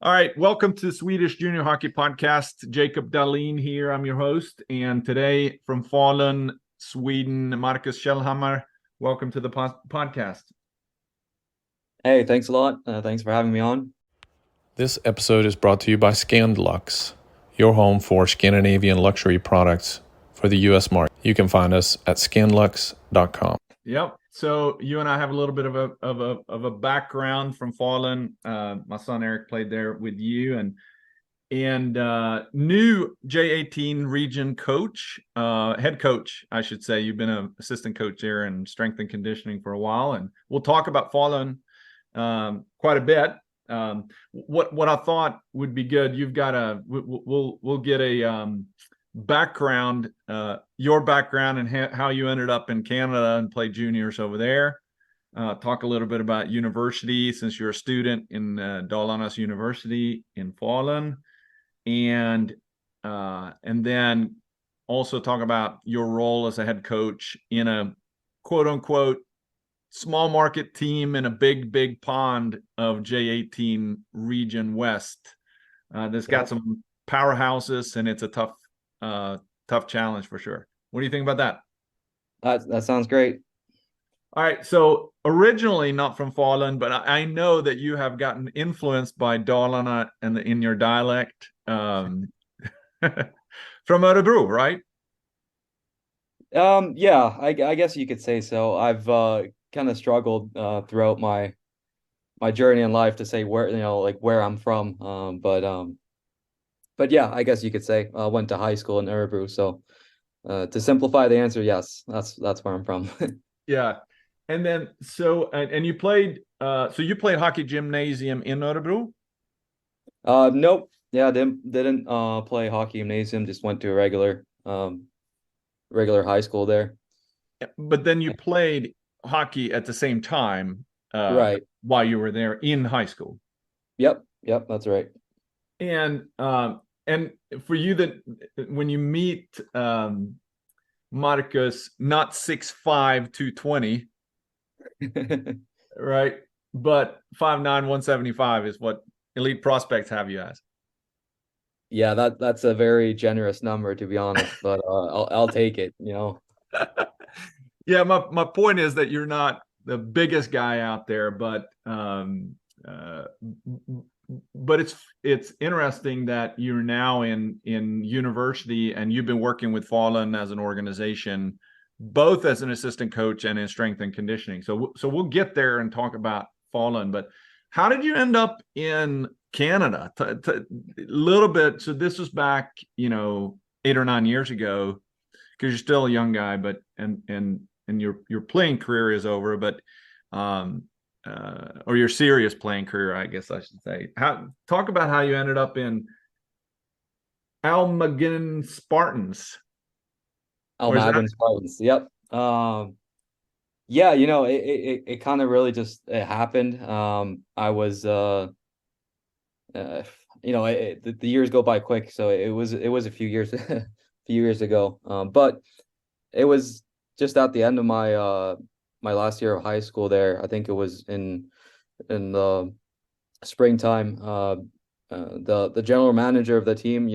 All right, welcome to the Swedish Junior Hockey Podcast. Jacob Dahlin here. I'm your host, and today from Falun, Sweden, Marcus Shellhammer. Welcome to the podcast. Hey, thanks a lot. Thanks for having me on. This episode is brought to you by Scandlux, your home for Scandinavian luxury products for the U.S. market. You can find us at scandlux.com. Yep. So you and I have a little bit of a background from Falun. My son Eric played there with you, and new J18 Region coach, head coach, I should say. You've been an assistant coach there in strength and conditioning for a while, and we'll talk about Falun quite a bit. What I thought would be good, you've got we'll get a background, your background and how you ended up in Canada and played juniors over there. Talk a little bit about university, since you're a student in Dalarnas University in Falun, and then also talk about your role as a head coach in a quote unquote small market team in a big pond of J18 Region West. That's got some powerhouses, and it's a tough challenge for sure. What do you think about that? That sounds great. All right. So originally not from Falun, but I know that you have gotten influenced by Dalarna and in your dialect from Örebro, right? Yeah, I guess you could say so. I've kind of struggled throughout my journey in life to say where I'm from. But yeah, I guess you could say I went to high school in Örebro. So to simplify the answer, yes, that's where I'm from. Yeah. And then and you played you played hockey gymnasium in Örebro? Nope. Yeah, didn't play hockey gymnasium, just went to a regular high school there. But then you played hockey at the same time, right, while you were there in high school. Yep, that's right. And for you, that when you meet Marcus, not 6'5", 220, right, but 5'9", 175 is what elite prospects have you as. Yeah, that's a very generous number, to be honest, but I'll take it, Yeah, my point is that you're not the biggest guy out there, but it's interesting that you're now in university, and you've been working with Falun as an organization, both as an assistant coach and in strength and conditioning. So we'll get there and talk about Falun, but how did you end up in Canada? A little bit. So this was back, 8 or 9 years ago, because you're still a young guy, but and your playing career is over, but or your serious playing career, I guess I should say. Talk about how you ended up in Almagen Spartans. Almagen Spartans. Yep. Yeah, it kind of really just happened. I was the years go by quick, so it was a few years ago. But it was just at the end of my last year of high school there. I think it was in the springtime. The general manager of the team,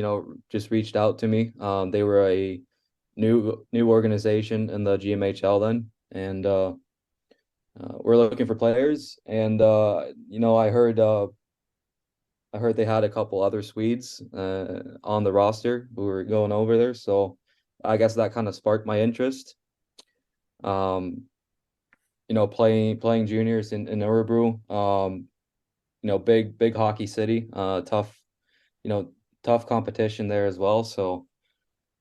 just reached out to me. They were a new organization in the GMHL then, and we're looking for players. And I heard they had a couple other Swedes on the roster who were going over there, so I guess that kind of sparked my interest. Playing juniors in Örebro, big hockey city, tough competition there as well. So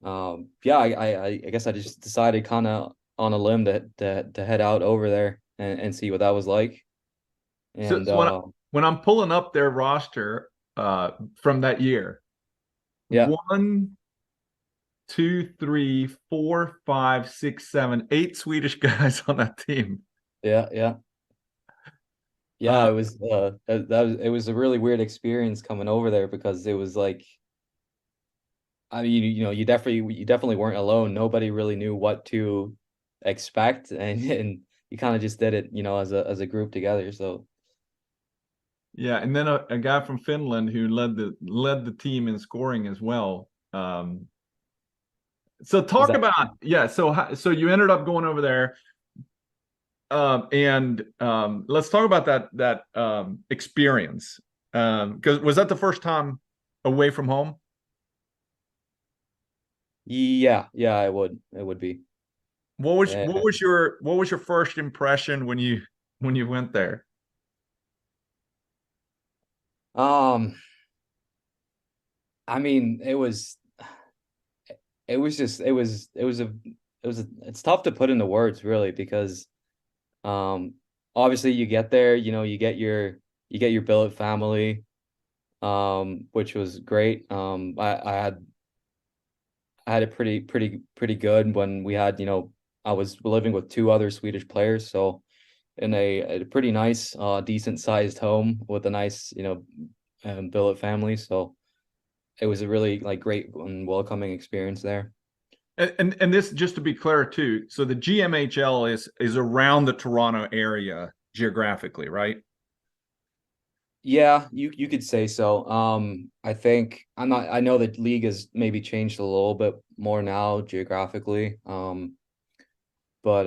yeah, I guess I just decided kind of on a limb to head out over there and see what that was like. And so when I'm pulling up their roster from that year, yeah, 1, 2, 3, 4, 5, 6, 7, 8 Swedish guys on that team. Yeah. It was it was a really weird experience coming over there, because it was like, I mean, you definitely weren't alone. Nobody really knew what to expect, and you kind of just did it, as a group together. So Yeah, and then a guy from Finland who led the team in scoring as well. So talk about, yeah. So you ended up going over there, and let's talk about that experience. Because was that the first time away from home? Yeah, it would be. What was your first impression when you went there? I mean, it's tough to put into words really, because obviously you get there, you get your billet family, which was great. I had it pretty good when we had, I was living with two other Swedish players, so in a pretty nice, decent sized home with a nice, billet family. So it was a really like great and welcoming experience there. And this, just to be clear too, so the GMHL is around the Toronto area geographically, right? Yeah, you could say so. I know the league has maybe changed a little bit more now geographically. But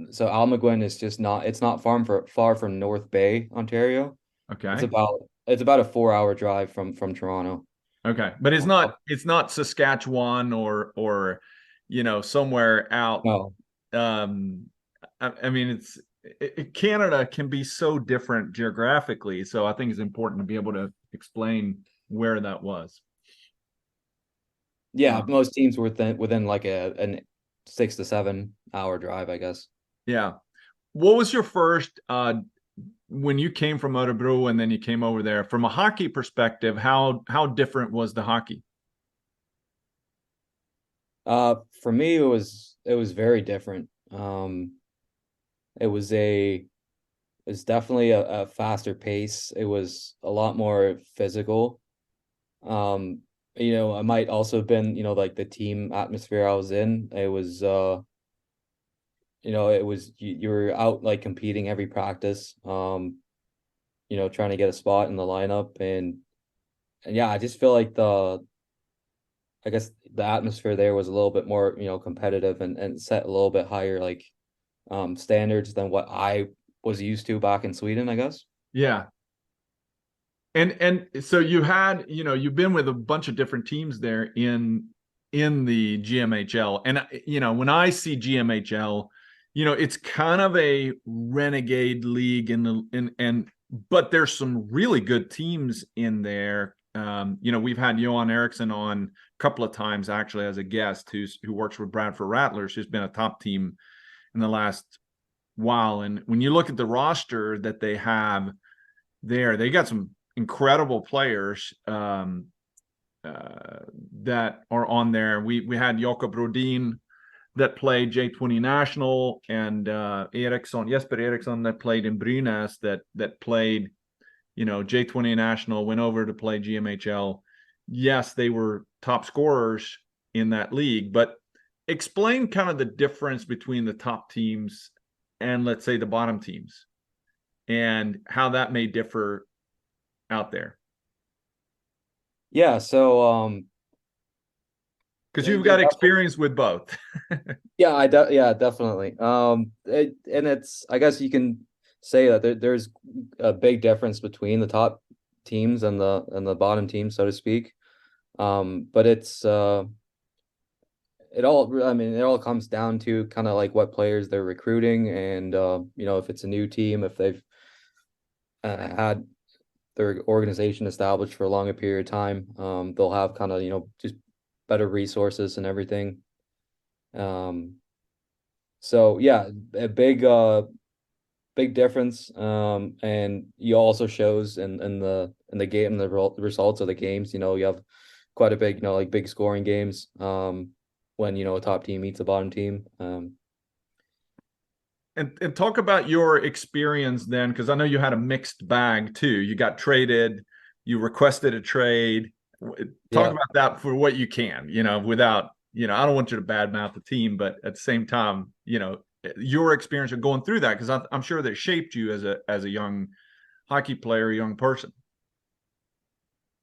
so Almaguin is just not, it's not far from North Bay, Ontario. Okay. It's about a 4 hour drive from Toronto. Okay, but it's not Saskatchewan or somewhere out. No. I mean, Canada can be so different geographically, so I think it's important to be able to explain where that was. Yeah, most teams were within like an 6 to 7 hour drive, I guess. Yeah. What was your first when you came from Örebro and then you came over there, from a hockey perspective, how different was the hockey? For me, it was very different. It was definitely a faster pace. It was a lot more physical. I might also have been, like the team atmosphere I was in. It was you were out like competing every practice, trying to get a spot in the lineup, and yeah, I just feel like I guess the atmosphere there was a little bit more, competitive and set a little bit higher like standards than what I was used to back in Sweden, I guess. Yeah. And so you've been with a bunch of different teams there in the GMHL. And when I see GMHL, it's kind of a renegade league but there's some really good teams in there. We've had Johan Eriksson on a couple of times actually as a guest who works with Bradford Rattlers, who's been a top team in the last while. And when you look at the roster that they have there, they got some incredible players that are on there. We had Jakob Rodin that played J20 National, and Jesper Eriksson that played in Brynäs that played, J20 National, went over to play GMHL. Yes, they were top scorers in that league, but explain kind of the difference between the top teams and, let's say, the bottom teams, and how that may differ out there. Yeah, so because you've got experience with both. yeah, definitely. It's, I guess you can say that there's a big difference between the top teams and the bottom teams, so to speak. But it all comes down to kind of like what players they're recruiting, and if it's a new team, if they've had their organization established for a longer period of time, they'll have kind of, just better resources and everything. So yeah, a big difference. And you also shows in the game, the results of the games. You have quite a big, like big scoring games. When a top team meets a bottom team. And talk about your experience then, because I know you had a mixed bag too. You got traded, you requested a trade. Talk about that for what you can, without, I don't want you to badmouth the team, but at the same time, your experience of going through that, because I'm sure that shaped you as a young hockey player, young person.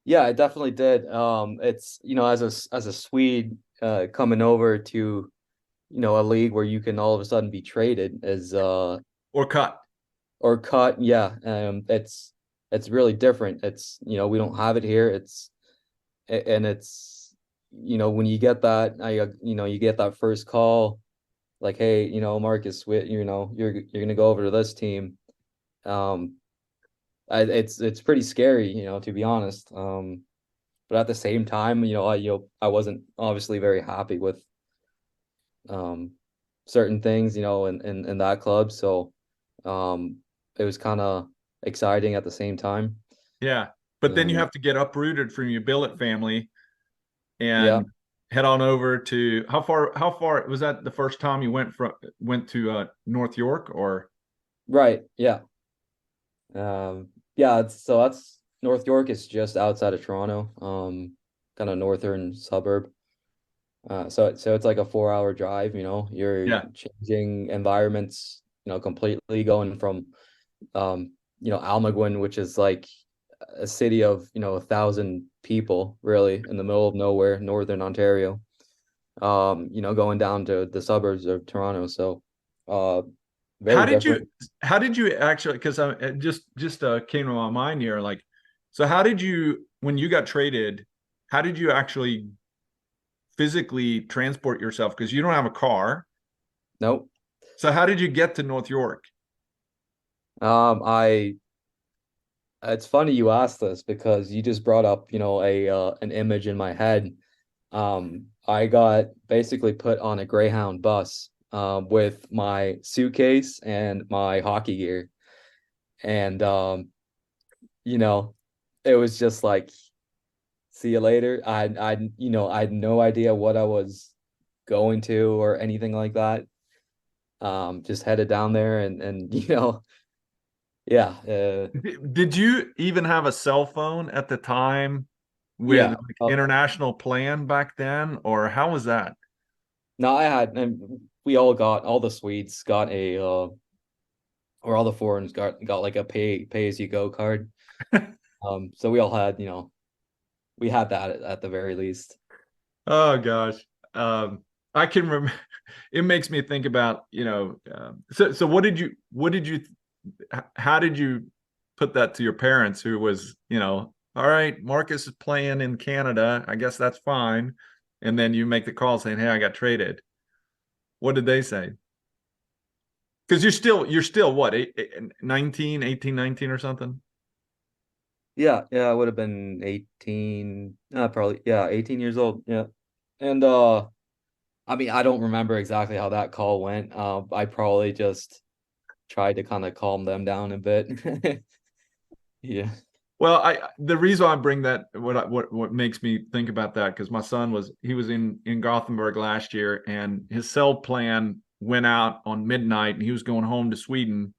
Yeah, I definitely did. It's, as a Swede, coming over to, a league where you can all of a sudden be traded as Or cut. or cut. Yeah. It's really different. It's, we don't have it here. And it's, when you get that, you get that first call, like, hey, Marcus, you're gonna go over to this team. Um, it's pretty scary, to be honest. But at the same time, I wasn't obviously very happy with um certain things, in that club. So it was kind of exciting at the same time. Yeah. But then you Um, have to get uprooted from your billet family yeah, and head on over to how far was that the first time you went to North York or right. Yeah. Yeah, so that's North York is just outside of Toronto, kind of northern suburb. So it's like a 4 hour drive, you're yeah. changing environments, completely going from Almaguin, which is like a city of, 1,000 people really in the middle of nowhere, northern Ontario, going down to the suburbs of Toronto. So How very did different. you how did you actually because I it just came to my mind here like so how did you when you got traded how did you actually physically transport yourself because you don't have a car. Nope. So how did you get to North York? I It's funny you asked this because you just brought up, a an image in my head. I got basically put on a Greyhound bus with my suitcase and my hockey gear. And you know, it was just like, see you later. I had no idea what I was going to or anything like that. Just headed down there and yeah, Did you even have a cell phone at the time with yeah. like international plan back then, or how was that? No, and we all the Swedes got a, or all the foreigners got like a pay as you go card. So we all had, we had that at the very least. Oh gosh. I can remember it makes me think about, so how did you put that to your parents who was, all right, Marcus is playing in Canada. I guess that's fine. And then you make the call saying, hey, I got traded. What did they say? Because you're still what, 19, 18, 19 or something? Yeah, yeah, I would have been 18, probably, yeah, 18 years old. Yeah. And I mean, I don't remember exactly how that call went. I probably just tried to kind of calm them down a bit. Yeah. Well, the reason I bring that what makes me think about that because my son he was in Gothenburg last year and his cell plan went out on midnight and he was going home to Sweden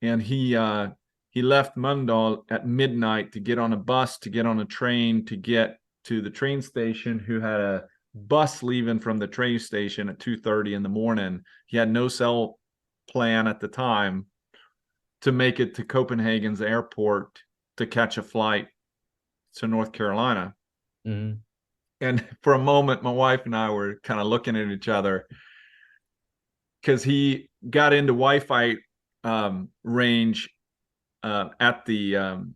and he left Mölndal at midnight to get on a bus to get on a train to get to the train station who had a bus leaving from the train station at 2:30 in the morning. He had no cell plan at the time to make it to Copenhagen's airport to catch a flight to North Carolina. Mhm. And for a moment, my wife and I were kind of looking at each other because he got into Wi-Fi range at the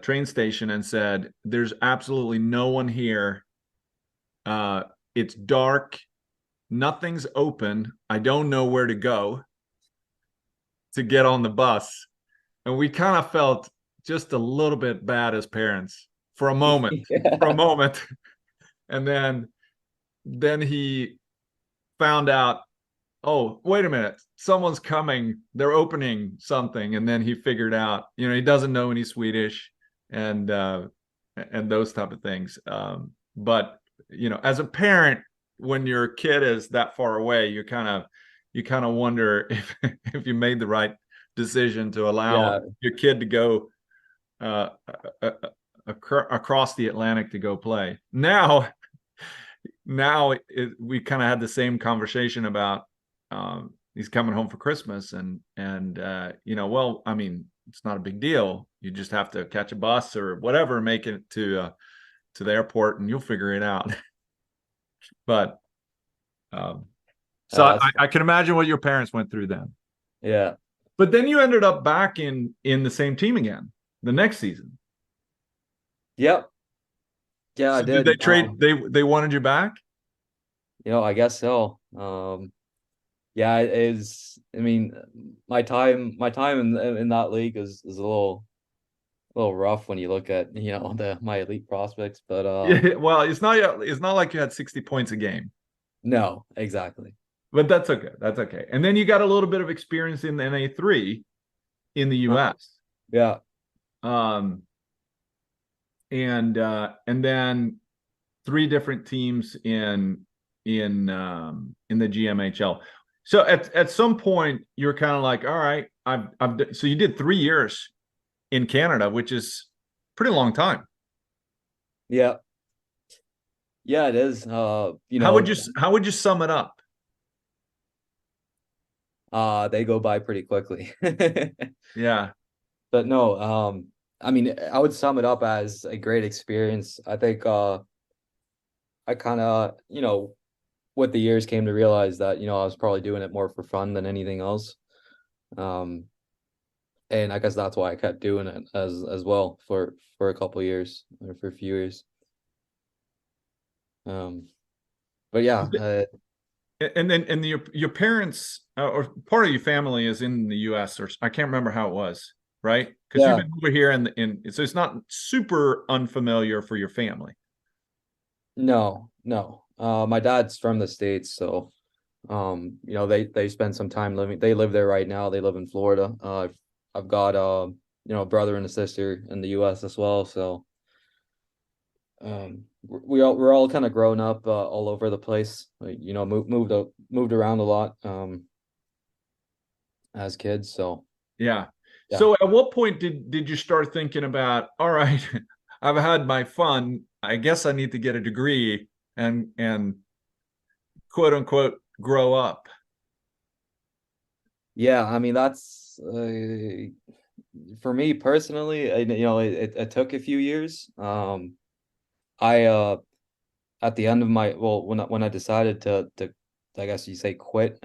train station and said, "There's absolutely no one here. It's dark. Nothing's open. I don't know where to go to get on the bus." And we kind of felt just a little bit bad as parents for a moment, for a Yeah. moment. And then he found out, oh, wait a minute, someone's coming. They're opening something. And then he figured out, he doesn't know any Swedish and those type of things. But as a parent, when your kid is that far away, you kind of wonder if you made the right decision to allow Yeah. your kid to go uh, across the Atlantic to go play. Now we kind of had the same conversation about he's coming home for Christmas, and well, I mean, it's not a big deal. You just have to catch a bus or whatever, make it to the airport, and you'll figure it out. But so I can imagine what your parents went through then. Yeah. But then you ended up back in the same team again the next season. Yep. Yeah, So I did. Did they trade? They wanted you back? I guess so. Yeah, it is. I mean, my time in that league is a little rough when you look at my elite prospects. But Yeah, well, it's not like you had 60 points a game. No, exactly. But that's okay. That's okay. And then you got a little bit of experience in the NA3 in the US. Yeah. And then 3 different teams in the GMHL. So at some point you're kind of like, all right, so you did 3 years in Canada, which is pretty long time. Yeah. Yeah, it is. How would you sum it up? They go by pretty quickly. Yeah. But no, I mean, I would sum it up as a great experience. I think I kind of, with the years came to realize that, I was probably doing it more for fun than anything else. And I guess that's why I kept doing it as well for a couple of years, or for a few years. But yeah, and your parents or part of your family is in the US, or I can't remember how it was, right? Because you've been over here so it's not super unfamiliar for your family. No. My dad's from the States, so they spend some time they live there right now. They live in Florida. I've got a brother and a sister in the US as well, so we're all kind of grown up all over the place. Like, moved around a lot as kids, so yeah. So at what point did you start thinking about, all right, I've had my fun, I guess I need to get a degree and quote unquote grow up? Yeah, I mean, that's for me personally, it took a few years. I at the end of when I decided to I guess you say quit,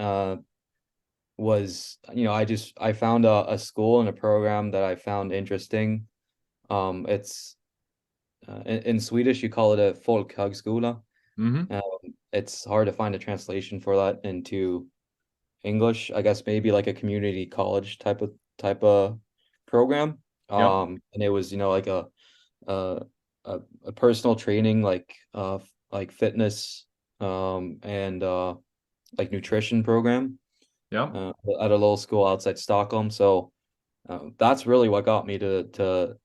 was I found a school and a program that I found interesting. It's in Swedish you call it a folkhögskola. It's hard to find a translation for that into English. I guess maybe like a community college type of program. And it was like a personal training, like fitness and like nutrition program. Yeah. At a little school outside Stockholm. So that's really what got me to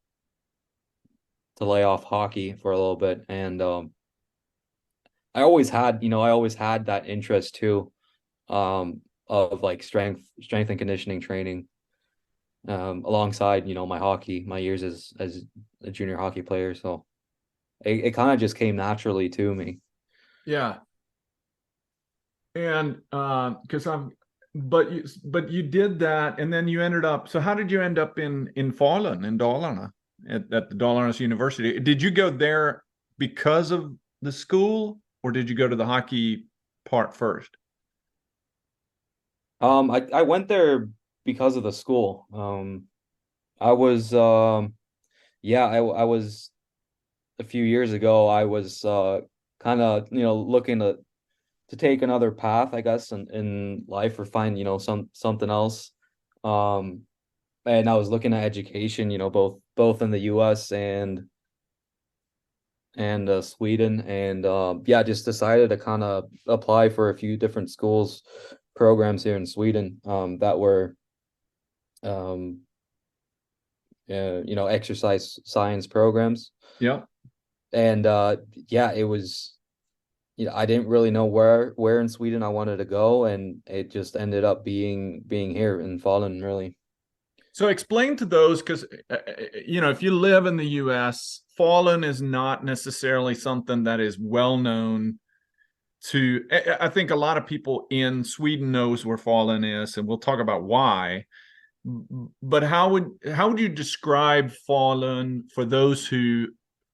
lay off hockey for a little bit. And I always had that interest too, of like strength and conditioning training, alongside my years as a junior hockey player. So it kind of just came naturally to me. Yeah. And but you did that, and then you ended up. So how did you end up in Falun in Dalarna at the Dalarnas University? Did you go there because of the school, or did you go to the hockey part first? I went there because of the school. I was I was a few years ago. I was kind of looking to take another path, I guess, in life, or find something else. And I was looking at education, both in the US and Sweden, and just decided to kind of apply for a few different schools programs here in Sweden that were exercise science programs. Yeah. And it was, I didn't really know where in Sweden I wanted to go, and it just ended up being here in Falun, really. So explain to those, because if you live in the US, Falun is not necessarily something that is well known. I think a lot of people in Sweden knows where Falun is, and we'll talk about why. But how would you describe Falun for those who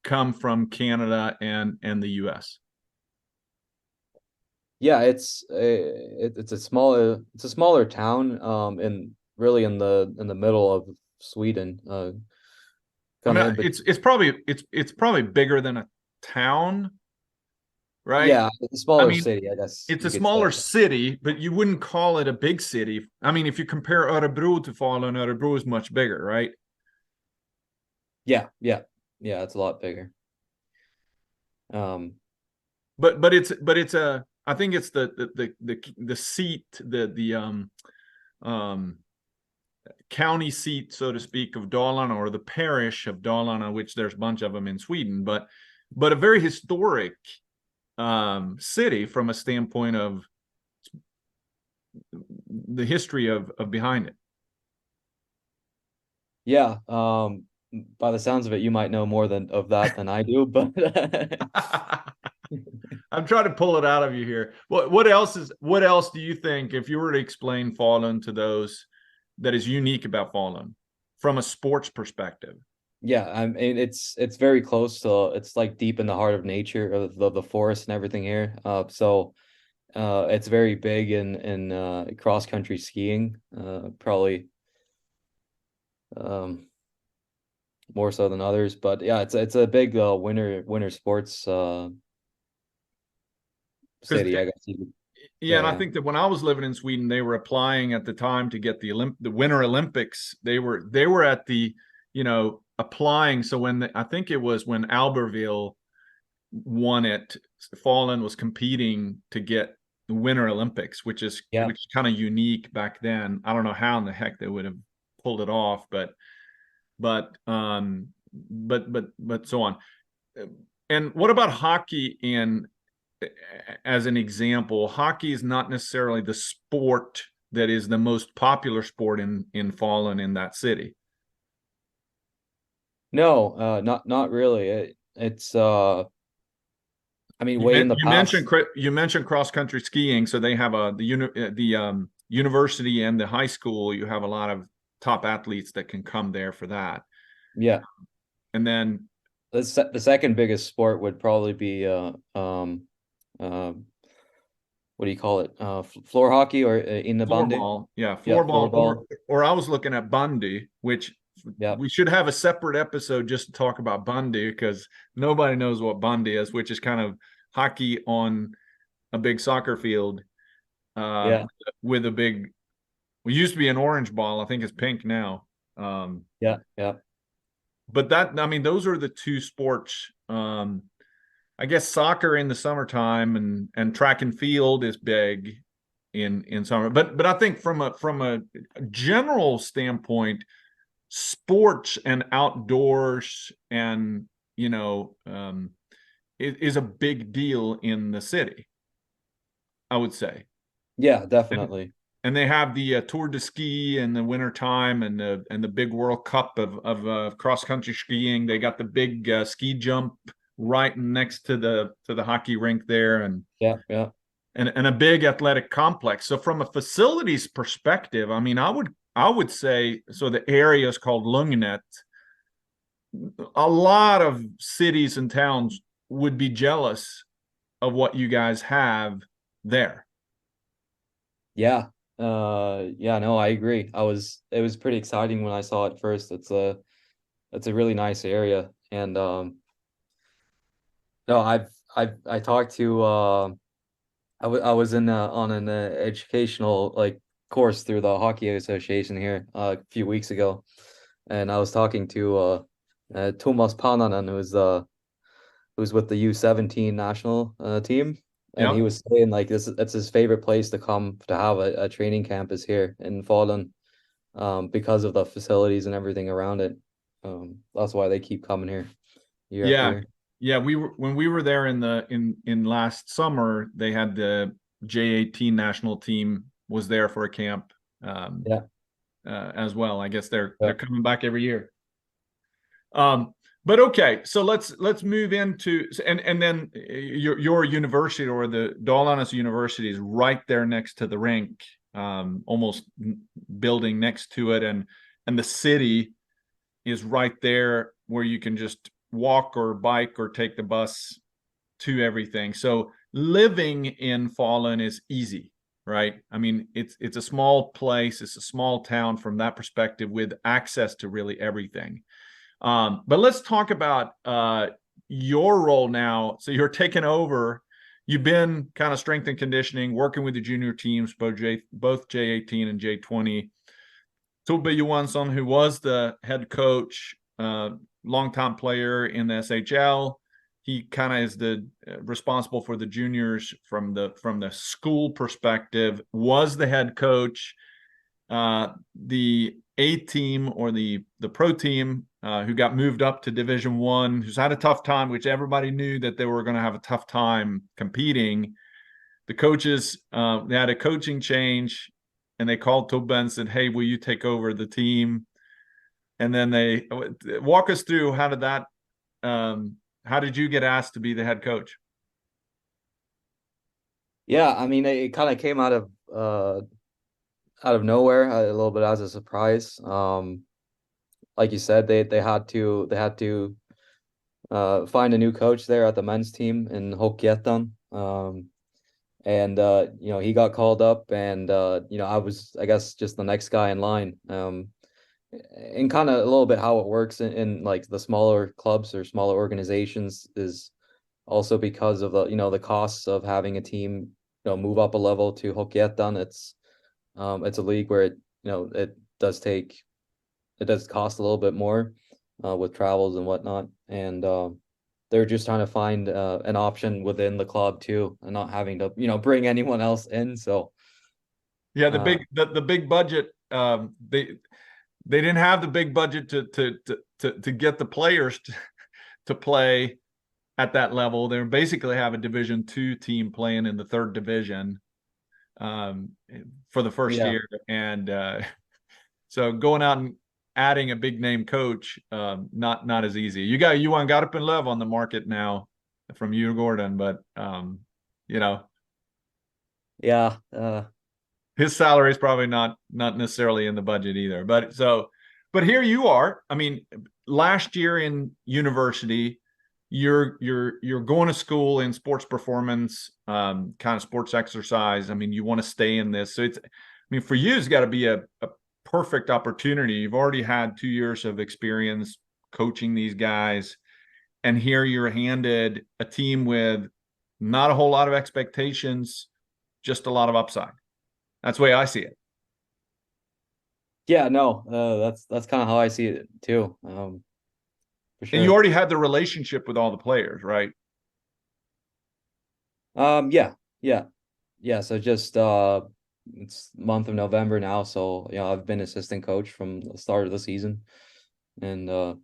come from Canada and the US? Yeah, it's a smaller town, in really in the middle of Sweden. I Kind mean, of in it's probably bigger than a town, right? Yeah, a I smaller mean, city, I guess it's a you could say. smaller city, but you wouldn't call it a big city. I mean, if you compare Örebro to Falun, Örebro is much bigger, right? Yeah, yeah, yeah. It's a lot bigger. Um, But it's a I think it's the seat the county seat, so to speak, of Dalarna, or the parish of Dalarna, which there's a bunch of them in Sweden, but a very historic city from a standpoint of the history of behind it. yeah. By the sounds of it, you might know more of that than I do, but I'm trying to pull it out of you here. What else do you think, if you were to explain Falun to those, that is unique about Falun from a sports perspective? yeah, I mean it's very close to, it's like deep in the heart of nature, of the forest and everything here. So it's very big in cross country skiing, probably um more so than others. But yeah, it's a big winter sports Because city, I guess you could yeah, and say. I Yeah. think that when I was living in Sweden, they were applying at the time to get the Winter Olympics. They were at the, applying. So I think it was when Albertville won it, Fallen was competing to get the Winter Olympics, which is Yeah. kind of unique back then. I don't know how in the heck they would have pulled it off, but so on. And what about hockey? As an example, hockey is not necessarily the sport that is the most popular sport in Falun, in that city. No, not really. It's I mean, You, way in the past. mentioned cross country skiing, so they have the university and the high school. You have a lot of top athletes that can come there for that. Yeah. And then The second biggest sport would probably be uh what do you call it? Floor hockey, or in the bandy. floorball, yeah, Yeah, floorball, floorball. or I was looking at bandy, which Yeah. we should have a separate episode just to talk about bandy, because nobody knows what bandy is, which is kind of hockey on a big soccer field, Yeah. with a big. We used to be an orange ball. I think it's pink now. Yeah. Yeah. But I mean, those are the two sports. I guess soccer in the summertime, and track and field is big in summer. But I think from a general standpoint, sports and outdoors and is a big deal in the city, I would say. Yeah, definitely. And they have the Tour de Ski in the wintertime, and the big World Cup of cross country skiing. They got the big ski jump right next to the hockey rink there, and Yeah. Yeah. and a big athletic complex. So from a facilities perspective, I mean, I would say, so the area is called Lugnet. A lot of cities and towns would be jealous of what you guys have there. Yeah. Yeah, no, I agree. It was pretty exciting when I saw it first. It's a really nice area. And no, I talked to I was in on an educational like course through the hockey association here a few weeks ago, and I was talking to Thomas Pananen, who's with the U17 national team, and he Yep. was saying like that's his favorite place to come to have a training camp is here in Falun, because of the facilities and everything around it. That's why they keep coming here year after Yeah. year. Yeah, when we were there in last summer, they had the J18 national team was there for a camp, Yeah. as well. I guess they're Yeah. coming back every year. Um, But okay, so let's move into and then your university, or the Dalarnas University, is right there next to the rink, almost building next to it, and the city is right there where you can just walk or bike or take the bus to everything. So living in Falun is easy, right? I mean, it's a small place, it's a small town from that perspective, with access to really everything. But let's talk about your role now. So you're taking over. You've been kind of strength and conditioning, working with the junior teams, both J18 and J20. Tobbe Johansson, who was the head coach, longtime player in the SHL, he kind of is the responsible for the juniors from the school perspective. Was the head coach. The A team, or the pro team, who got moved up to Division One, who's had a tough time, which everybody knew that they were going to have a tough time competing. The coaches, they had a coaching change, and they called Tobbe and said, "Hey, will you take over the team?" And then they walk us through how did that. How did you get asked to be the head coach? Yeah, I mean, it kind of came out of nowhere, a little bit as a surprise. Like you said, they had to find a new coach there at the men's team in Hockeyettan. And he got called up, and I was, I guess, just the next guy in line. And kind of a little bit how it works in like the smaller clubs or smaller organizations is also because of the costs of having a team move up a level to Hockeyettan. It's a league where it does cost a little bit more with travels and whatnot, and they're just trying to find an option within the club too, and not having to bring anyone else in. So yeah, the big budget, they didn't have the big budget to get the players to play at that level. They basically have a Division II team playing in the third division for the first year, and so going out and adding a big name coach, not as easy. You got Johan Garpenlöv on the market now from Djurgården, but yeah, his salary is probably not necessarily in the budget either. But here you are. I mean, last year in university, you're going to school in sports performance, kind of sports exercise. I mean, you want to stay in this. So for you, it's got to be a perfect opportunity. You've already had 2 years of experience coaching these guys, and here you're handed a team with not a whole lot of expectations, just a lot of upside. That's the way I see it. Yeah, no, that's kind of how I see it too. For sure. And you already had the relationship with all the players, right? Yeah. So just it's month of November now, so I've been assistant coach from the start of the season, and so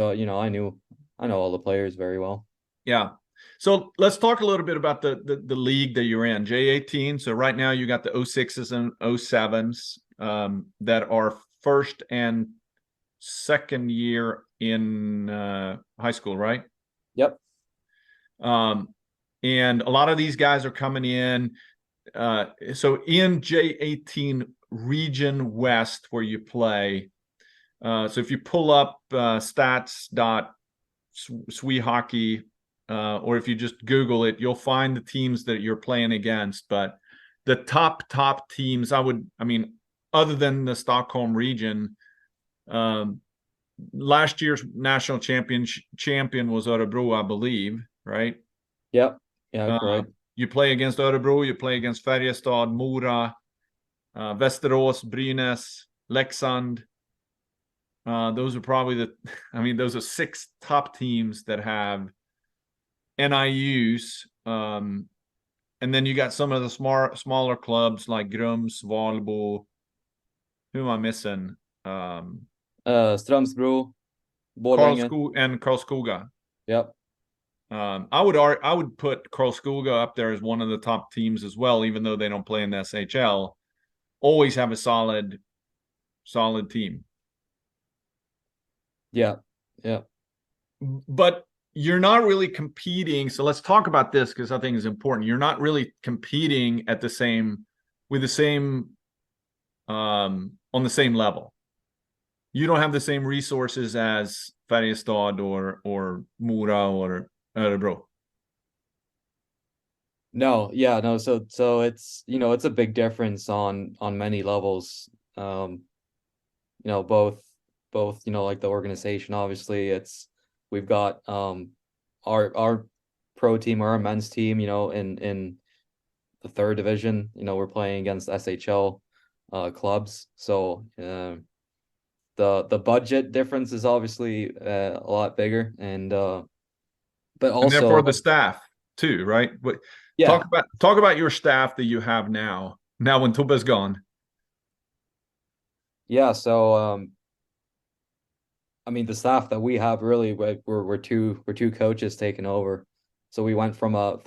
I know all the players very well. Yeah. So let's talk a little bit about the league that you're in, J18. So right now you got the 06s and 07s that are first and second year in high school, right? Yep. And a lot of these guys are coming in. So in J18 Region West, where you play, so if you pull up stats.swehockey, or if you just Google it, you'll find the teams that you're playing against. But the top teams, other than the Stockholm region, last year's national champion was Örebro, I believe, right? Yep. Yeah, correct. You play against Örebro, you play against Färjestad, Mora, Västerås, Brynäs, Leksand. Those are probably those are 6 top teams that have NIUs. And then you got some of the smaller clubs like Grums, Valbo. Who am I missing? Strömsbro, Borlänge, and Karlskoga. Yep. I would put Karlskoga up there as one of the top teams as well, even though they don't play in the SHL. Always have a solid team. Yeah. but you're not really competing. So let's talk about this because I think it's important. You're not really competing at the same with the same on the same level. You don't have the same resources as Färjestad or Mora or Örebro. No, yeah, no. So it's, it's a big difference on many levels. Both like the organization, obviously we've got our pro team or our men's team, in the third division, we're playing against SHL clubs. So the budget difference is obviously a lot bigger, but also, and therefore the staff too, right? But yeah, talk about your staff that you have now when Tuba's gone. yeah. So I mean, the staff that we have really, we're two coaches taking over. So we went from a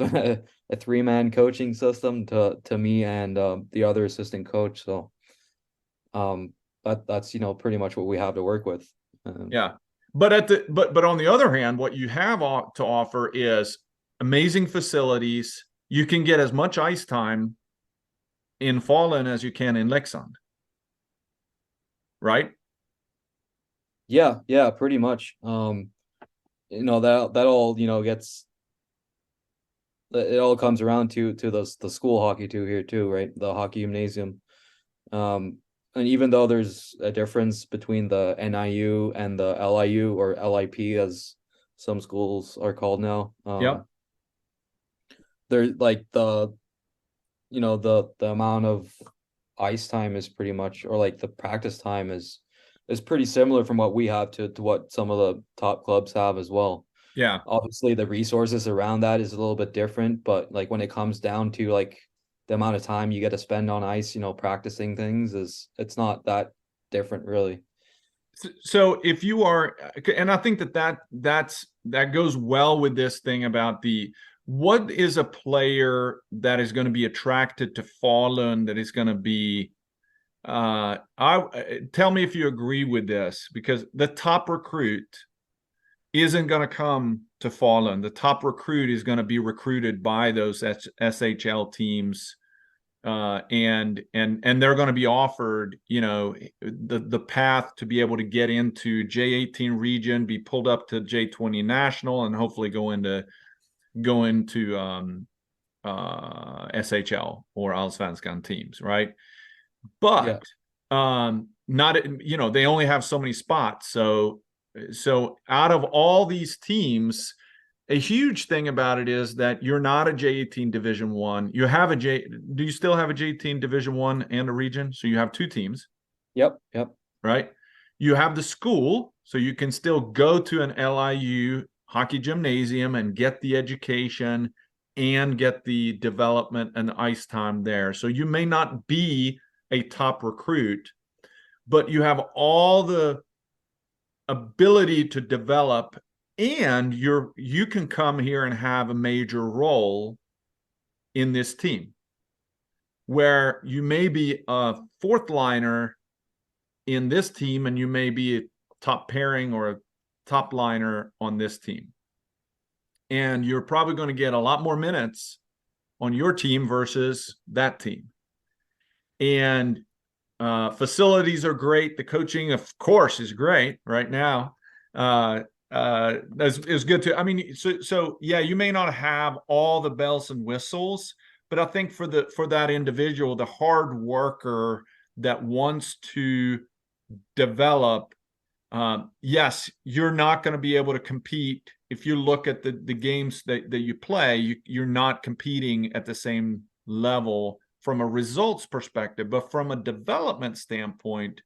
a 3-man coaching system to me and the other assistant coach. So that's pretty much what we have to work with. Yeah, but on the other hand, what you have to offer is amazing facilities. You can get as much ice time in Falun as you can in Leksand, right? Yeah, pretty much. That all gets, it all comes around to the school hockey too here too, right? The hockey gymnasium. And even though there's a difference between the NIU and the LIU or LIP as some schools are called now, Yep. they're like the amount of ice time is pretty much, or like the practice time is pretty similar from what we have to what some of the top clubs have as well. Yeah. Obviously the resources around that is a little bit different, but like when it comes down to like the amount of time you get to spend on ice, practicing things, it's not that different really. So if you are, and I think that goes well with this thing about what is a player that is going to be attracted to Falun, that is going to be tell me if you agree with this, because the top recruit isn't going to come to Falun. The top recruit is going to be recruited by those SHL teams, and they're going to be offered, the path to be able to get into J18 region, be pulled up to J20 national, and hopefully go into SHL or Allsvenskan teams, right? But not, they only have so many spots. So out of all these teams, a huge thing about it is that you're not a J18 Division One. You have do you still have a J18 Division One and a region? So you have two teams. Yep. Right. You have the school, so you can still go to an LIU hockey gymnasium and get the education and get the development and ice time there. So you may not be a top recruit, but you have all the ability to develop, and you can come here and have a major role in this team, where you may be a fourth liner in this team and you may be a top pairing or a top liner on this team, and you're probably going to get a lot more minutes on your team versus that team. And facilities are great. The coaching, of course, is great right now. Is good too. I mean, so yeah, you may not have all the bells and whistles, but I think for that individual, the hard worker that wants to develop, yes, you're not going to be able to compete. If you look at the games that you play, you're not competing at the same level from a results perspective, but from a development standpoint,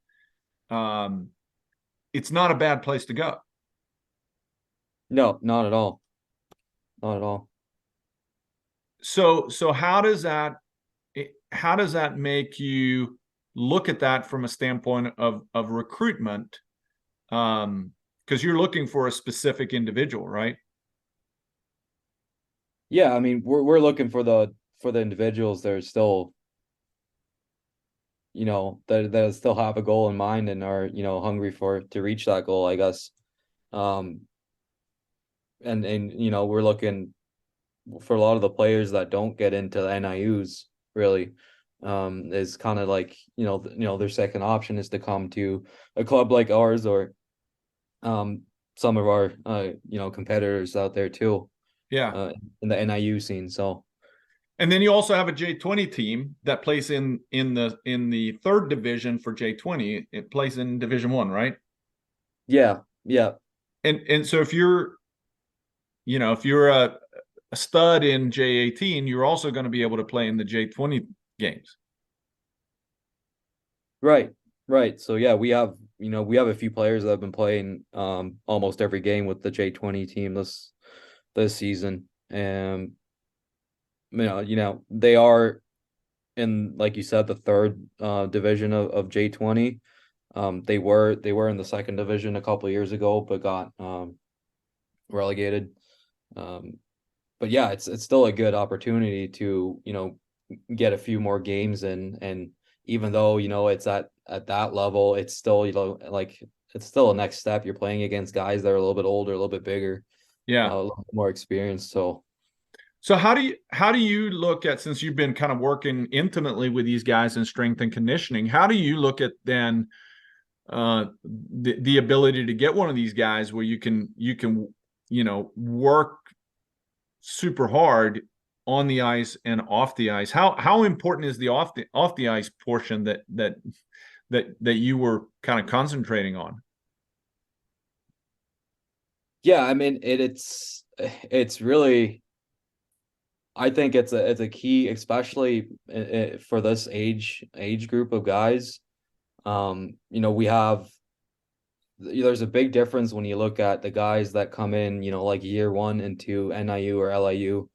it's not a bad place to go. No, not at all. Not at all. So how does that make you look at that from a standpoint of recruitment? Because you're looking for a specific individual, right? Yeah, I mean, we're looking for the individuals that are still, that still have a goal in mind and are, hungry to reach that goal, I guess. you know, we're looking for a lot of the players that don't get into the NIUs really, is kind of like, you know, their second option is to come to a club like ours, or some of our you know, competitors out there too, Yeah. in the NIU scene. So And then you also have a J20 team that plays in the third division for J20. It plays in Division 1, right? yeah, yeah. And so if you're, you know, if you're a stud in J18, you're also going to be able to play in the J20 games. Right, right. So yeah, we have, you know, we have a few players that have been playing almost every game with the J20 team this season. And you know, they are in, like you said, the third division of J20. They were in the second division a couple of years ago, but got relegated. But yeah, it's still a good opportunity to, you know, get a few more games in. And even though, you know, it's at that level, it's still, you know, like, it's still a next step. You're playing against guys that are a little bit older, a little bit bigger, Yeah. a little bit more experienced. So how do you look at, since you've been kind of working intimately with these guys in strength and conditioning, how do you look at then the ability to get one of these guys where you can you know, work super hard on the ice and off the ice? How important is the off the ice portion that you were kind of concentrating on? Yeah, I mean, it's really, I think it's a key, especially for this age group of guys. You know, we have, there's a big difference when you look at the guys that come in, you know, like year one into NIU or LIU,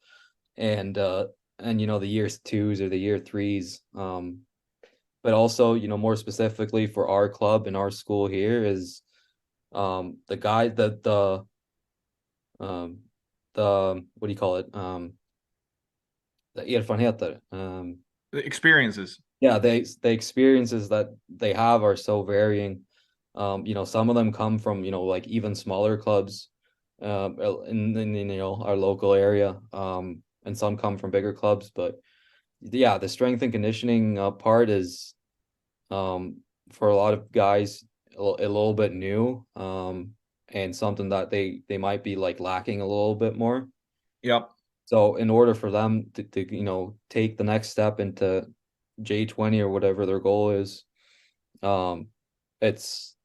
and you know, the year twos or the year threes. But also, you know, more specifically for our club and our school here is the guy that um the what do you call it? The erfarenheter. The experiences. Yeah, the experiences that they have are so varying. You know, some of them come from, you know, like even smaller clubs in you know, our local area. And some come from bigger clubs. But yeah, the strength and conditioning part is for a lot of guys a little bit new, and something that they might be like lacking a little bit more. Yep. So in order for them to you know, take the next step into J20 or whatever their goal is, um, it's,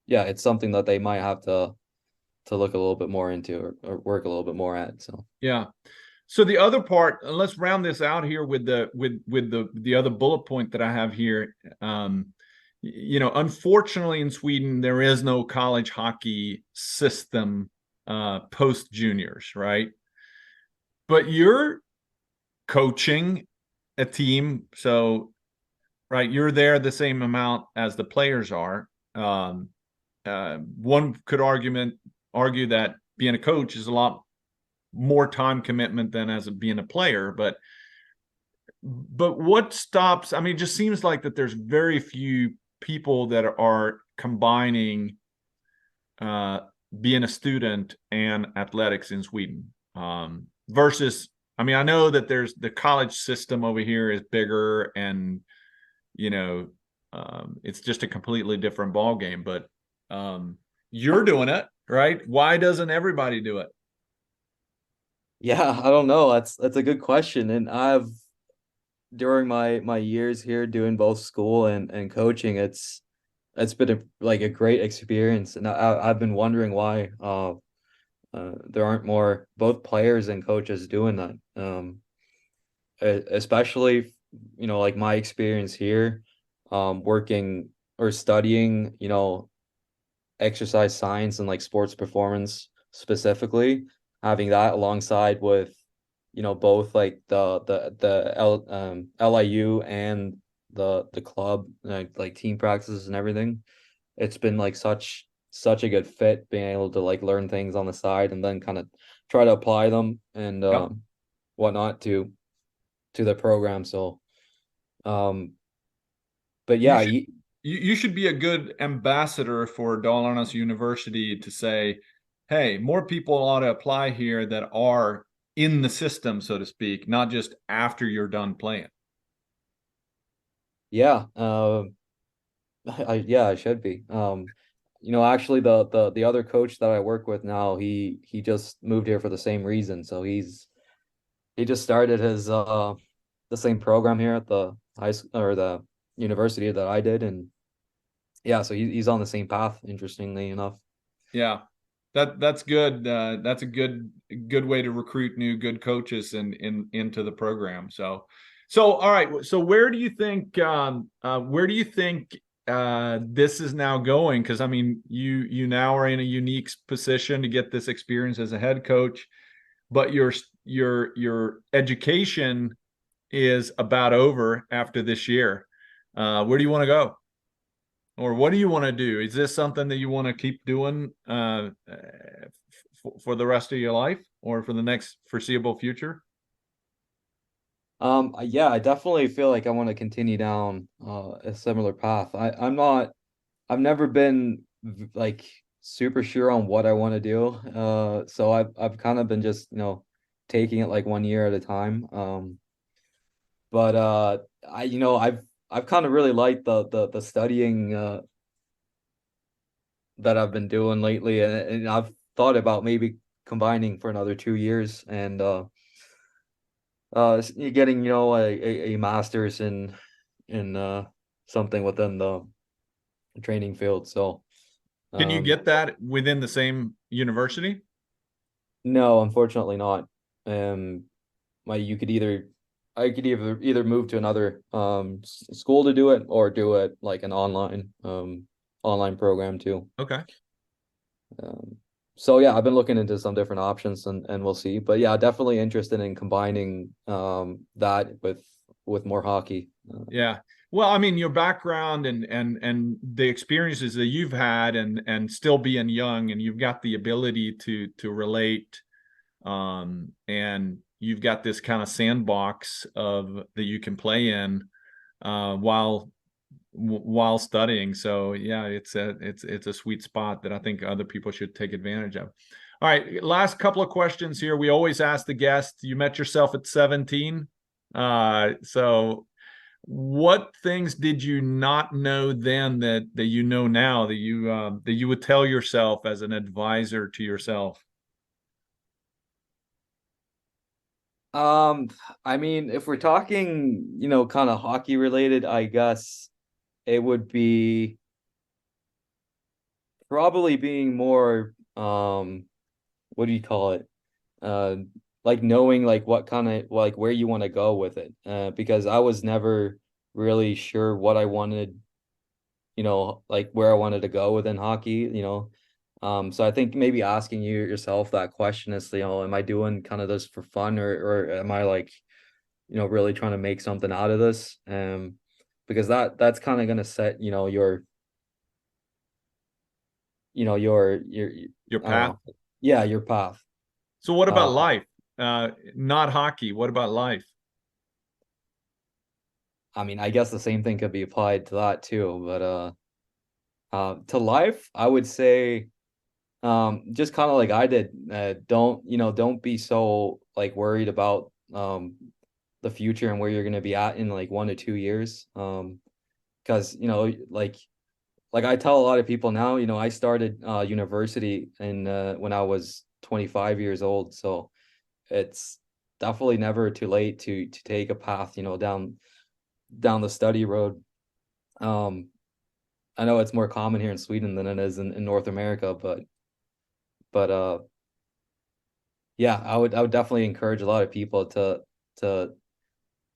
yeah, it's something that they might have to look a little bit more into, or work a little bit more at. So Yeah. So the other part, let's round this out here with the other bullet point that I have here. You know, unfortunately in Sweden there is no college hockey system post juniors, right? But you're coaching a team, so right, you're there the same amount as the players are. One could argue that being a coach is a lot more time commitment than as being a player, but what stops, I mean, it just seems like that there's very few people that are combining uh, being a student and athletics in Sweden, versus, I mean, I know that there's the college system over here is bigger, and you know, it's just a completely different ball game, but you're doing it, right? Why doesn't everybody do it? yeah, I don't know. That's a good question. And I've, during my years here doing both school and coaching, it's been like a great experience. And I've been wondering why there aren't more both players and coaches doing that. Especially, you know, like my experience here, working or studying, you know, exercise science and like sports performance specifically, having that alongside with, you know, both like LIU and the club, like team practices and everything. It's been like such a good fit, being able to like learn things on the side and then kind of try to apply them and Yep. whatnot to the program. So um but You yeah, should you should be a good ambassador for Dalarnas University to say, hey, more people ought to apply here that are in the system, so to speak, not just after you're done playing. Yeah, I should be. Actually, the other coach that I work with now, he just moved here for the same reason. So he just started his the same program here at the high school or the university that I did, and yeah, so he's on the same path. Interestingly enough. Yeah, that's good. That's a good way to recruit new good coaches into the program. So all right. So where do you think this is now going? Because I mean, you now are in a unique position to get this experience as a head coach, but your education is about over after this year. Where do you want to go? Or what do you want to do? Is this something that you want to keep doing for the rest of your life or for the next foreseeable future? Yeah, I definitely feel like I want to continue down a similar path. I've never been like super sure on what I want to do. So I've kind of been just, taking it like 1 year at a time. But I've kind of really liked the studying that I've been doing lately, and I've thought about maybe combining for another 2 years and getting a master's in something within the training field. So Can you get that within the same university? no, unfortunately not. You could either move to another school to do it, or do it like an online program too. Okay. So yeah, I've been looking into some different options, and we'll see. But yeah, definitely interested in combining that with more hockey. Yeah. Well, I mean, your background and the experiences that you've had and still being young, and you've got the ability to relate, and you've got this kind of sandbox of that you can play in while studying. So yeah, it's a sweet spot that I think other people should take advantage of. All right, last couple of questions here. We always ask the guest, you met yourself at 17. So what things did you not know then that you know now that you would tell yourself as an advisor to yourself? I mean, if we're talking, kind of hockey related, I guess it would be probably being more, what do you call it? Like knowing like what kind of like where you want to go with it. Because I was never really sure what I wanted, like where I wanted to go within hockey. So I think maybe asking yourself that question is, am I doing kind of this for fun, or am I like, really trying to make something out of this? Because that's kind of gonna set, your I don't path. know. Yeah, your path. So what about life? Not hockey. What about life? I mean, I guess the same thing could be applied to that too, but to life, I would say just kind of like I did, don't be so like worried about the future and where you're going to be at in like 1 to 2 years. Because like I tell a lot of people now, I started university in when I was 25 years old, so it's definitely never too late to take a path, down the study road. I know it's more common here in Sweden than it is in North America, but yeah, I would definitely encourage a lot of people to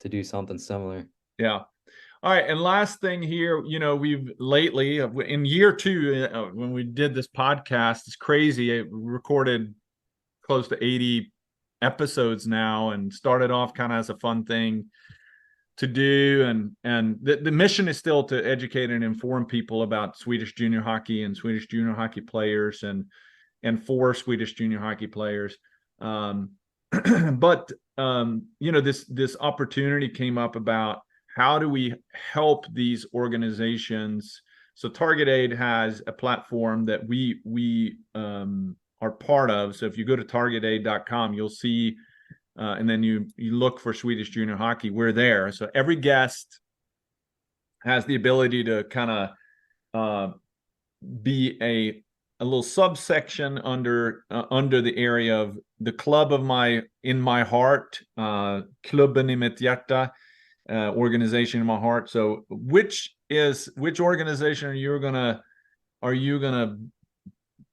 do something similar. Yeah. All right, and last thing here, we've lately in year 2 when we did this podcast, it's crazy. It recorded close to 80 episodes now, and started off kind of as a fun thing to do, and the mission is still to educate and inform people about Swedish junior hockey and Swedish junior hockey players, and for Swedish junior hockey players. But this opportunity came up about how do we help these organizations. So Target Aid has a platform that we are are part of. So if you go to targetaid.com, you'll see, and then you look for Swedish junior hockey, we're there. So every guest has the ability to kind of be a little subsection under the area of the club of in my heart, klubben i mitt hjärta, organization in my heart. So which organization are you gonna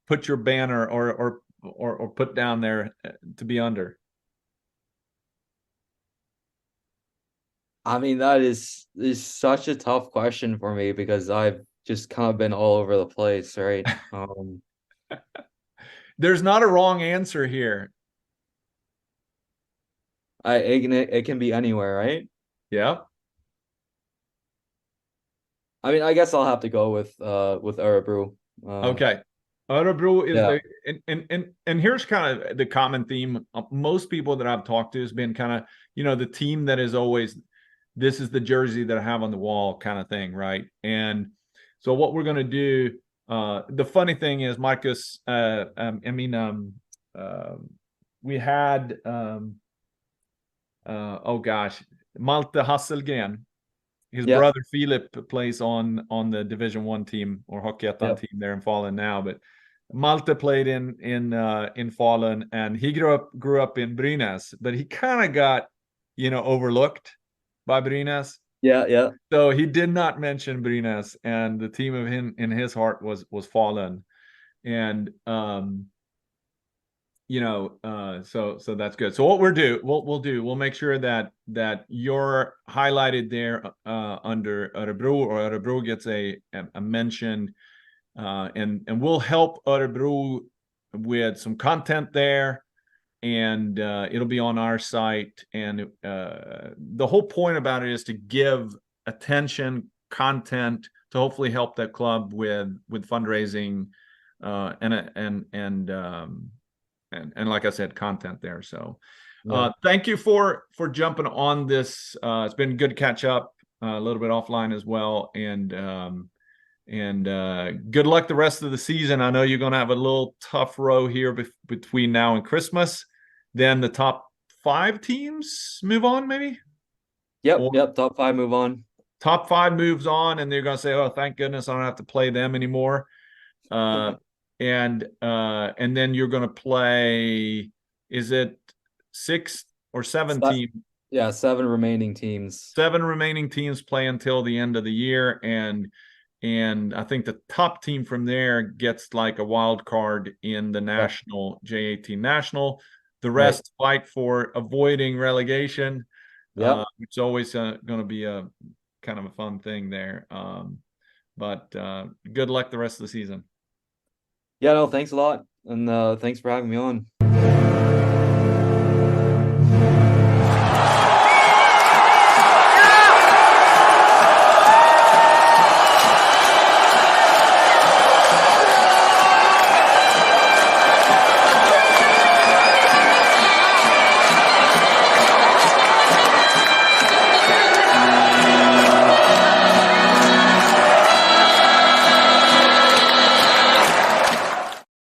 put your banner or put down there to be under? I mean, that is such a tough question for me because I've just kind of been all over the place, right? There's not a wrong answer here. It can be anywhere, right? Yeah. I mean, I guess I'll have to go with Örebro. Okay. Örebro is yeah. and here's kind of the common theme. Most people that I've talked to has been kind of, the team that is always, this is the jersey that I have on the wall kind of thing, right? And so what we're going to do, the funny thing is, Marcus, we had, oh gosh, Malte Hasselgren. His brother Philip plays on the Division 1 team or Hockeyettan team there in Falun now, but Malte played in Falun, and he grew up in Brynäs, but he kind of got overlooked by Brynäs. Yeah. So he did not mention Brynäs, and the team of him in his heart was Falun, and so that's good. So what we'll make sure that you're highlighted there under Örebro, or Örebro gets a mention, and we'll help Örebro with some content there, and it'll be on our site. And the whole point about it is to give attention, content, to hopefully help that club with fundraising, and like I said, content there. So thank you for jumping on this. It's been good to catch up a little bit offline as well. And good luck the rest of the season. I know you're going to have a little tough row here between now and Christmas. Then the top 5 teams move on, maybe? Yep. Top 5 move on. Top 5 moves on, and they're going to say, oh, thank goodness I don't have to play them anymore. And then you're going to play, is it 6 or 7 teams? Yeah, 7 remaining teams. 7 remaining teams play until the end of the year, and I think the top team from there gets like a wild card in the national J18 national. The rest fight for avoiding relegation. Which is always going to be a kind of a fun thing there. But good luck the rest of the season. Yeah, no, thanks a lot. And thanks for having me on.